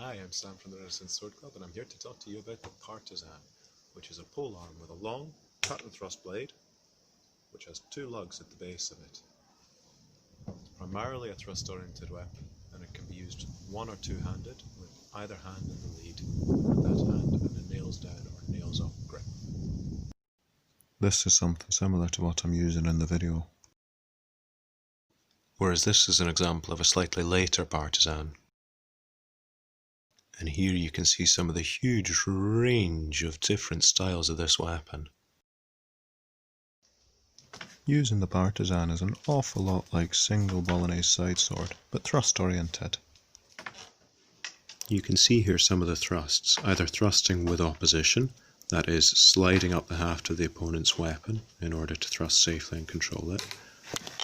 Hi, I'm Sam from the Renaissance Sword Club, and I'm here to talk to you about the partisan, which is a polearm with a long cut and thrust blade, which has two lugs at the base of it. It's primarily a thrust-oriented weapon, and it can be used one or two-handed, with either hand in the lead, and that hand in a nails-down or nails-up grip. This is something similar to what I'm using in the video. Whereas this is an example of a slightly later partisan. And here you can see some of the huge range of different styles of this weapon. Using the partisan is an awful lot like single Bolognese side sword, but thrust oriented. You can see here some of the thrusts, either thrusting with opposition, that is, sliding up the haft of the opponent's weapon in order to thrust safely and control it,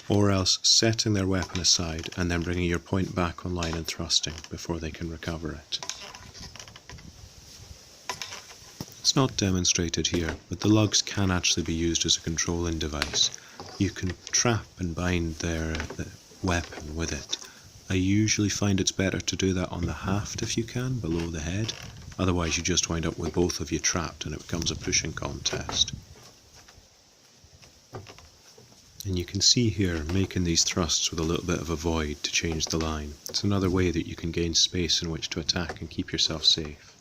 or else setting their weapon aside and then bringing your point back online and thrusting before they can recover it. It's not demonstrated here, but the lugs can actually be used as a controlling device. You can trap and bind the weapon with it. I usually find it's better to do that on the haft if you can, below the head. Otherwise you just wind up with both of you trapped and it becomes a pushing contest. And you can see here, making these thrusts with a little bit of a void to change the line. It's another way that you can gain space in which to attack and keep yourself safe.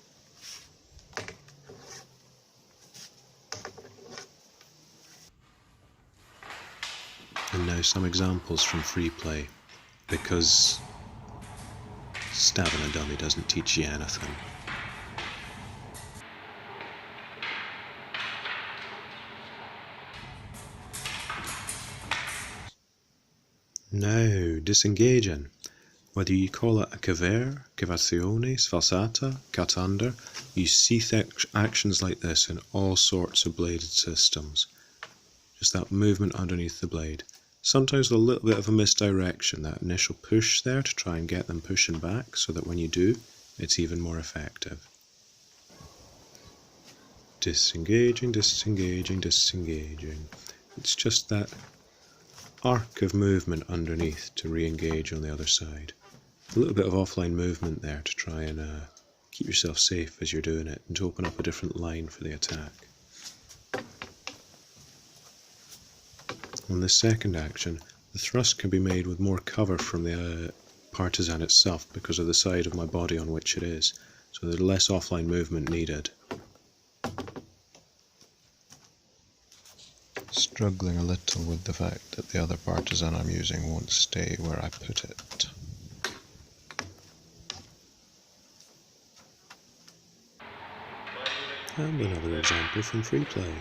And now some examples from free play, because stabbing a dummy doesn't teach you anything. Now, disengaging. Whether you call it a cavere, cavazione, sfalsata, cut under, you see actions like this in all sorts of bladed systems. Just that movement underneath the blade. Sometimes with a little bit of a misdirection, that initial push there to try and get them pushing back so that when you do, it's even more effective. Disengaging, disengaging, disengaging. It's just that arc of movement underneath to re-engage on the other side. A little bit of offline movement there to try and keep yourself safe as you're doing it and to open up a different line for the attack. On the second action, the thrust can be made with more cover from the partisan itself because of the side of my body on which it is, so there's less offline movement needed. Struggling a little with the fact that the other partisan I'm using won't stay where I put it. And another example from free play.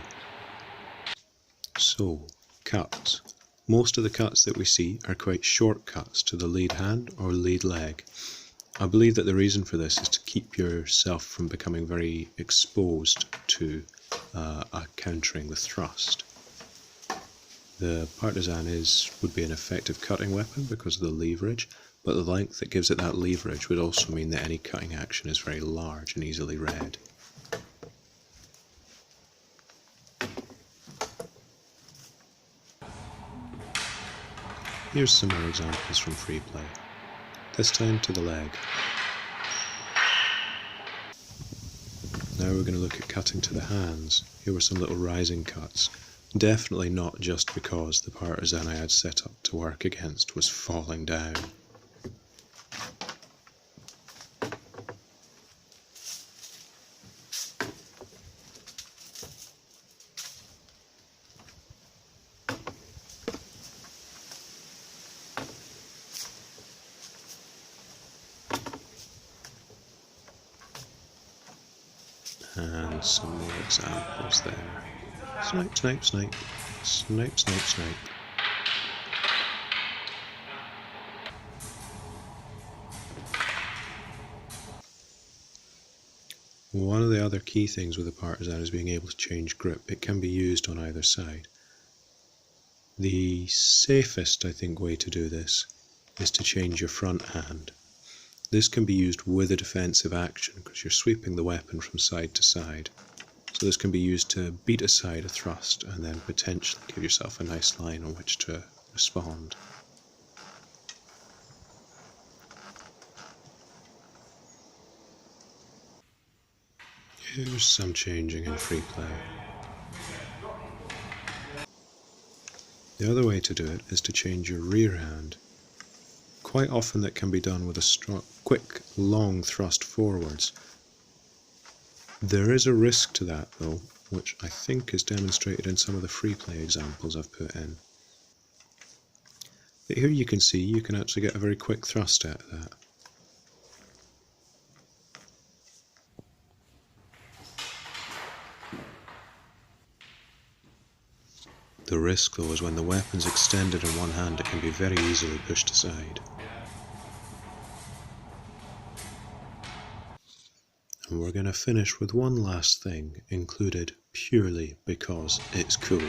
So, cuts. Most of the cuts that we see are quite short cuts to the lead hand or lead leg. I believe that the reason for this is to keep yourself from becoming very exposed to countering the thrust. The partisan would be an effective cutting weapon because of the leverage, but the length that gives it that leverage would also mean that any cutting action is very large and easily read. Here's some more examples from free play, this time to the leg. Now we're going to look at cutting to the hands. Here were some little rising cuts. Definitely not just because the partisan I had set up to work against was falling down. And some more examples there. Snipe, snipe, snipe. Snipe, snipe, snipe. One of the other key things with the partisan is being able to change grip. It can be used on either side. The safest, I think, way to do this is to change your front hand. This can be used with a defensive action because you're sweeping the weapon from side to side. So this can be used to beat aside a thrust and then potentially give yourself a nice line on which to respond. Here's some changing in free play. The other way to do it is to change your rear hand. Quite often that can be done with a strong, quick, long thrust forwards. There is a risk to that though, which I think is demonstrated in some of the free play examples I've put in. But here you can see you can actually get a very quick thrust out of that. The risk though is when the weapon's extended in one hand it can be very easily pushed aside. And we're going to finish with one last thing included purely because it's cool.